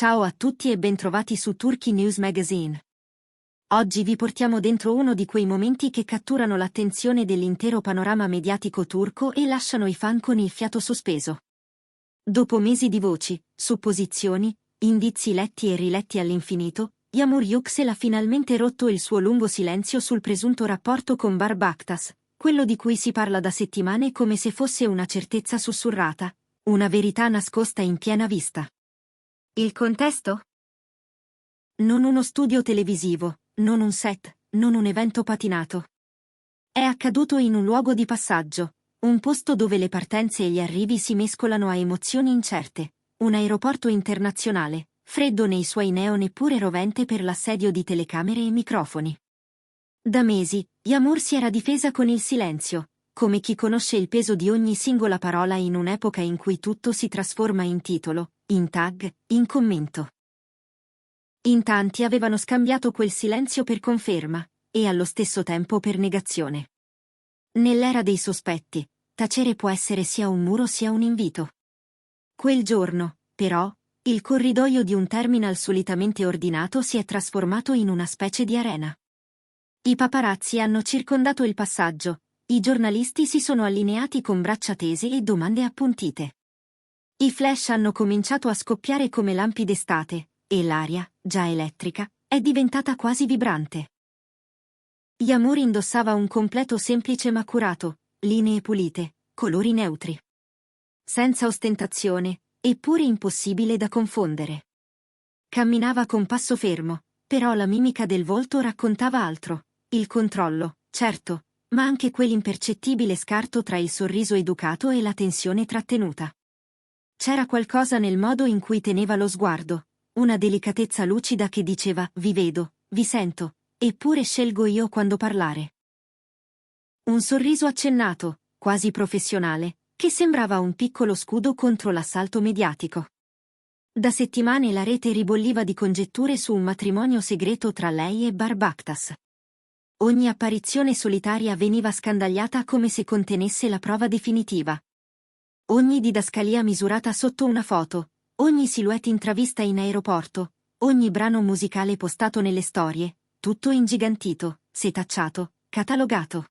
Ciao a tutti e bentrovati su Turkey News Magazine. Oggi vi portiamo dentro uno di quei momenti che catturano l'attenzione dell'intero panorama mediatico turco e lasciano i fan con il fiato sospeso. Dopo mesi di voci, supposizioni, indizi letti e riletti all'infinito, Yağmur Yüksel ha finalmente rotto il suo lungo silenzio sul presunto rapporto con Barbuks, quello di cui si parla da settimane come se fosse una certezza sussurrata, una verità nascosta in piena vista. Il contesto? Non uno studio televisivo, non un set, non un evento patinato. È accaduto in un luogo di passaggio, un posto dove le partenze e gli arrivi si mescolano a emozioni incerte, un aeroporto internazionale, freddo nei suoi neon eppure rovente per l'assedio di telecamere e microfoni. Da mesi, Yağmur si era difesa con il silenzio, come chi conosce il peso di ogni singola parola in un'epoca in cui tutto si trasforma in titolo, in tag, in commento. In tanti avevano scambiato quel silenzio per conferma, e allo stesso tempo per negazione. Nell'era dei sospetti, tacere può essere sia un muro sia un invito. Quel giorno, però, il corridoio di un terminal solitamente ordinato si è trasformato in una specie di arena. I paparazzi hanno circondato il passaggio, i giornalisti si sono allineati con braccia tese e domande appuntite. I flash hanno cominciato a scoppiare come lampi d'estate, e l'aria, già elettrica, è diventata quasi vibrante. Yağmur indossava un completo semplice ma curato, linee pulite, colori neutri. Senza ostentazione, eppure impossibile da confondere. Camminava con passo fermo, però la mimica del volto raccontava altro, il controllo, certo, ma anche quell'impercettibile scarto tra il sorriso educato e la tensione trattenuta. C'era qualcosa nel modo in cui teneva lo sguardo, una delicatezza lucida che diceva «Vi vedo, vi sento, eppure scelgo io quando parlare». Un sorriso accennato, quasi professionale, che sembrava un piccolo scudo contro l'assalto mediatico. Da settimane la rete ribolliva di congetture su un matrimonio segreto tra lei e Barbuks. Ogni apparizione solitaria veniva scandagliata come se contenesse la prova definitiva. Ogni didascalia misurata sotto una foto, ogni silhouette intravista in aeroporto, ogni brano musicale postato nelle storie, tutto ingigantito, setacciato, catalogato.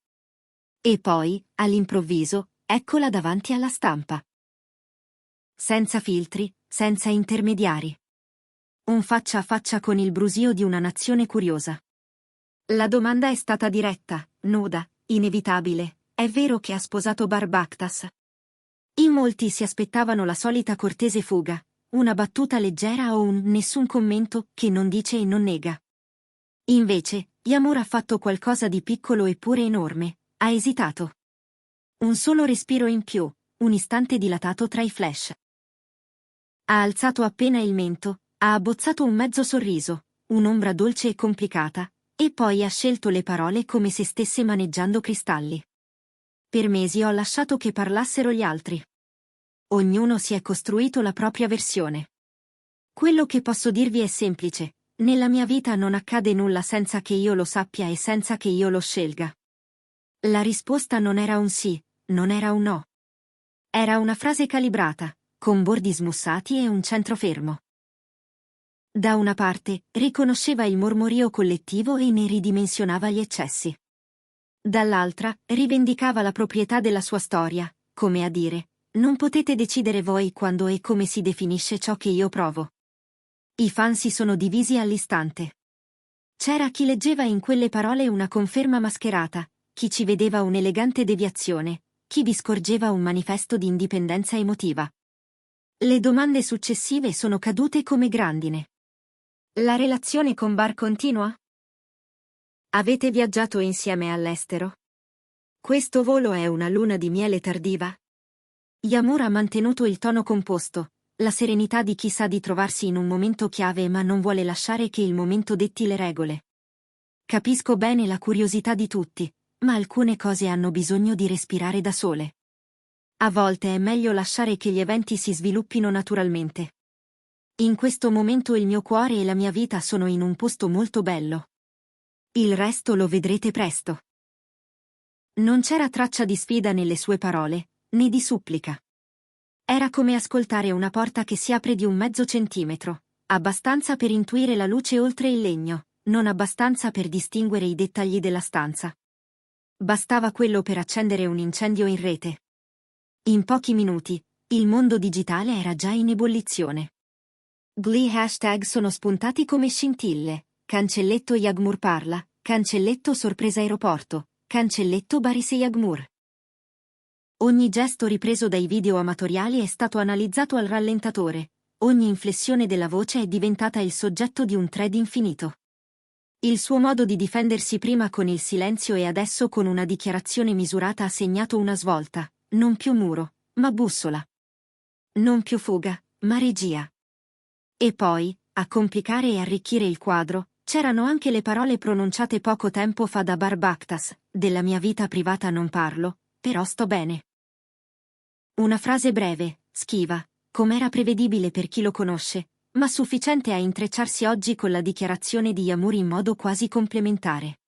E poi, all'improvviso, eccola davanti alla stampa. Senza filtri, senza intermediari. Un faccia a faccia con il brusio di una nazione curiosa. La domanda è stata diretta, nuda, inevitabile: è vero che ha sposato Barbuks? In molti si aspettavano la solita cortese fuga, una battuta leggera o un nessun commento che non dice e non nega. Invece, Yağmur ha fatto qualcosa di piccolo eppure enorme, ha esitato. Un solo respiro in più, un istante dilatato tra i flash. Ha alzato appena il mento, ha abbozzato un mezzo sorriso, un'ombra dolce e complicata, e poi ha scelto le parole come se stesse maneggiando cristalli. Per mesi ho lasciato che parlassero gli altri. Ognuno si è costruito la propria versione. Quello che posso dirvi è semplice: nella mia vita non accade nulla senza che io lo sappia e senza che io lo scelga. La risposta non era un sì, non era un no. Era una frase calibrata, con bordi smussati e un centro fermo. Da una parte, riconosceva il mormorio collettivo e ne ridimensionava gli eccessi. Dall'altra, rivendicava la proprietà della sua storia, come a dire: non potete decidere voi quando e come si definisce ciò che io provo. I fan si sono divisi all'istante. C'era chi leggeva in quelle parole una conferma mascherata, chi ci vedeva un'elegante deviazione, chi vi scorgeva un manifesto di indipendenza emotiva. Le domande successive sono cadute come grandine. La relazione con Bar continua? Avete viaggiato insieme all'estero? Questo volo è una luna di miele tardiva? Yağmur ha mantenuto il tono composto, la serenità di chi sa di trovarsi in un momento chiave ma non vuole lasciare che il momento detti le regole. Capisco bene la curiosità di tutti, ma alcune cose hanno bisogno di respirare da sole. A volte è meglio lasciare che gli eventi si sviluppino naturalmente. In questo momento il mio cuore e la mia vita sono in un posto molto bello. Il resto lo vedrete presto. Non c'era traccia di sfida nelle sue parole, né di supplica. Era come ascoltare una porta che si apre di un mezzo centimetro, Abbastanza per intuire la luce oltre il legno, non abbastanza per distinguere i dettagli della stanza. Bastava quello per accendere un incendio in rete. In pochi minuti, il mondo digitale era già in ebollizione. Gli hashtag sono spuntati come scintille. Cancelletto Yagmur parla, cancelletto sorpresa aeroporto, cancelletto Barise Yagmur. Ogni gesto ripreso dai video amatoriali è stato analizzato al rallentatore, ogni inflessione della voce è diventata il soggetto di un thread infinito. Il suo modo di difendersi prima con il silenzio e adesso con una dichiarazione misurata ha segnato una svolta, non più muro, ma bussola. Non più fuga, ma regia. E poi, a complicare e arricchire il quadro, c'erano anche le parole pronunciate poco tempo fa da Barbactas: della mia vita privata non parlo, però sto bene. Una frase breve, schiva, com'era prevedibile per chi lo conosce, ma sufficiente a intrecciarsi oggi con la dichiarazione di Yagmur in modo quasi complementare.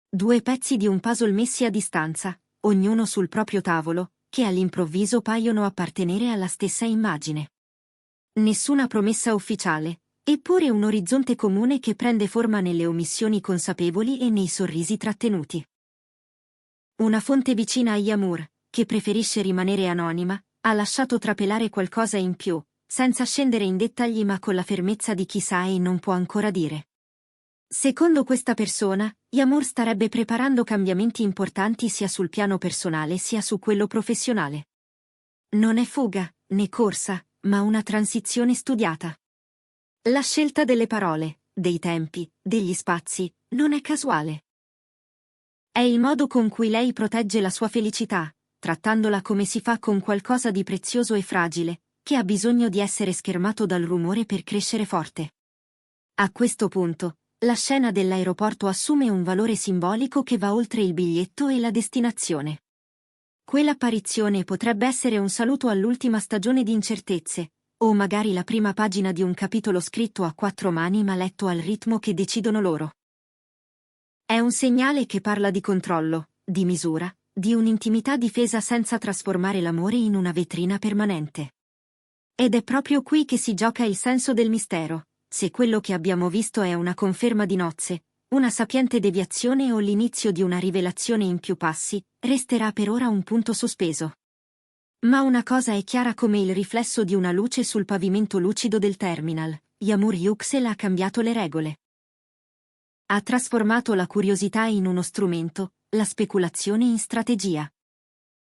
Due pezzi di un puzzle messi a distanza, ognuno sul proprio tavolo, che all'improvviso paiono appartenere alla stessa immagine. Nessuna promessa ufficiale, eppure un orizzonte comune che prende forma nelle omissioni consapevoli e nei sorrisi trattenuti. Una fonte vicina a Yagmur, che preferisce rimanere anonima, ha lasciato trapelare qualcosa in più, senza scendere in dettagli ma con la fermezza di chi sa e non può ancora dire. Secondo questa persona, Yagmur starebbe preparando cambiamenti importanti sia sul piano personale sia su quello professionale. Non è fuga, né corsa, ma una transizione studiata. La scelta delle parole, dei tempi, degli spazi, non è casuale. È il modo con cui lei protegge la sua felicità, trattandola come si fa con qualcosa di prezioso e fragile, che ha bisogno di essere schermato dal rumore per crescere forte. A questo punto, la scena dell'aeroporto assume un valore simbolico che va oltre il biglietto e la destinazione. Quell'apparizione potrebbe essere un saluto all'ultima stagione di incertezze, o magari la prima pagina di un capitolo scritto a quattro mani ma letto al ritmo che decidono loro. È un segnale che parla di controllo, di misura, di un'intimità difesa senza trasformare l'amore in una vetrina permanente. Ed è proprio qui che si gioca il senso del mistero, se quello che abbiamo visto è una conferma di nozze, una sapiente deviazione o l'inizio di una rivelazione in più passi, resterà per ora un punto sospeso. Ma una cosa è chiara come il riflesso di una luce sul pavimento lucido del terminal: Yagmur Yüksel ha cambiato le regole. Ha trasformato la curiosità in uno strumento, la speculazione in strategia.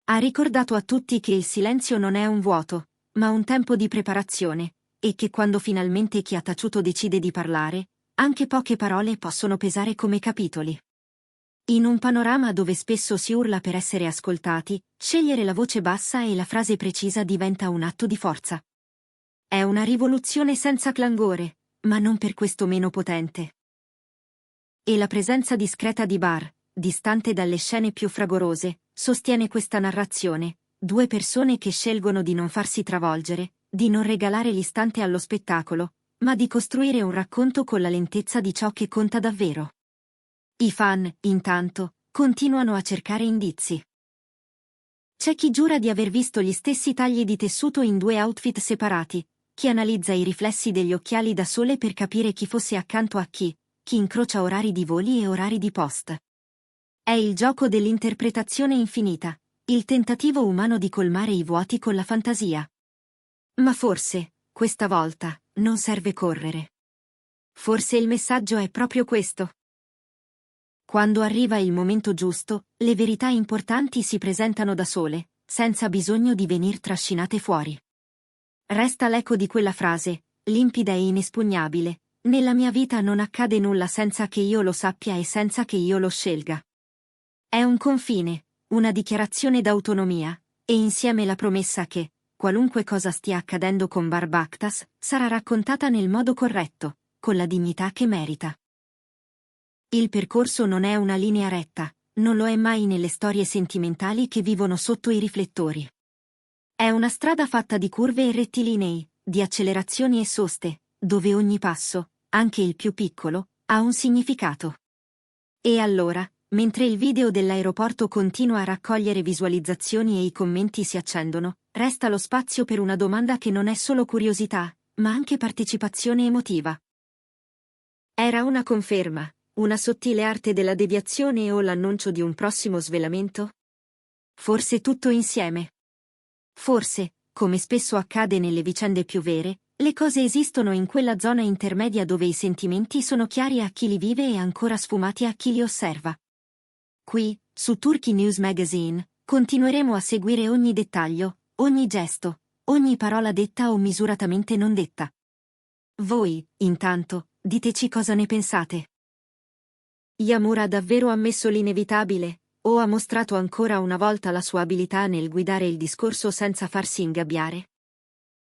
Ha ricordato a tutti che il silenzio non è un vuoto, ma un tempo di preparazione, e che quando finalmente chi ha taciuto decide di parlare, anche poche parole possono pesare come capitoli. In un panorama dove spesso si urla per essere ascoltati, scegliere la voce bassa e la frase precisa diventa un atto di forza. È una rivoluzione senza clangore, ma non per questo meno potente. E la presenza discreta di Bar, distante dalle scene più fragorose, sostiene questa narrazione: due persone che scelgono di non farsi travolgere, di non regalare l'istante allo spettacolo, ma di costruire un racconto con la lentezza di ciò che conta davvero. I fan, intanto, continuano a cercare indizi. C'è chi giura di aver visto gli stessi tagli di tessuto in due outfit separati, chi analizza i riflessi degli occhiali da sole per capire chi fosse accanto a chi incrocia orari di voli e orari di post. È il gioco dell'interpretazione infinita, il tentativo umano di colmare i vuoti con la fantasia. Ma forse, questa volta, non serve correre. Forse il messaggio è proprio questo. Quando arriva il momento giusto, le verità importanti si presentano da sole, senza bisogno di venir trascinate fuori. Resta l'eco di quella frase, limpida e inespugnabile: nella mia vita non accade nulla senza che io lo sappia e senza che io lo scelga. È un confine, una dichiarazione d'autonomia, e insieme la promessa che, qualunque cosa stia accadendo con Barbactas, sarà raccontata nel modo corretto, con la dignità che merita. Il percorso non è una linea retta, non lo è mai nelle storie sentimentali che vivono sotto i riflettori. È una strada fatta di curve e rettilinei, di accelerazioni e soste, dove ogni passo, anche il più piccolo, ha un significato. E allora, mentre il video dell'aeroporto continua a raccogliere visualizzazioni e i commenti si accendono, resta lo spazio per una domanda che non è solo curiosità, ma anche partecipazione emotiva. Era una conferma, una sottile arte della deviazione o l'annuncio di un prossimo svelamento? Forse tutto insieme. Forse, come spesso accade nelle vicende più vere, le cose esistono in quella zona intermedia dove i sentimenti sono chiari a chi li vive e ancora sfumati a chi li osserva. Qui, su Turkey News Magazine, continueremo a seguire ogni dettaglio, ogni gesto, ogni parola detta o misuratamente non detta. Voi, intanto, diteci cosa ne pensate. Yamura ha davvero ammesso l'inevitabile, o ha mostrato ancora una volta la sua abilità nel guidare il discorso senza farsi ingabbiare?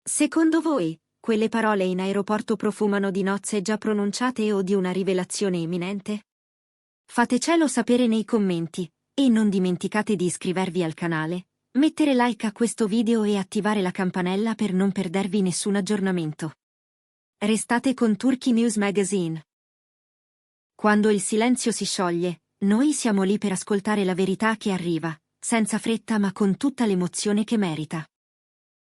Secondo voi, quelle parole in aeroporto profumano di nozze già pronunciate o di una rivelazione imminente? Fatecelo sapere nei commenti, e non dimenticate di iscrivervi al canale, mettere like a questo video e attivare la campanella per non perdervi nessun aggiornamento. Restate con Turkey News Magazine. Quando il silenzio si scioglie, noi siamo lì per ascoltare la verità che arriva, senza fretta ma con tutta l'emozione che merita.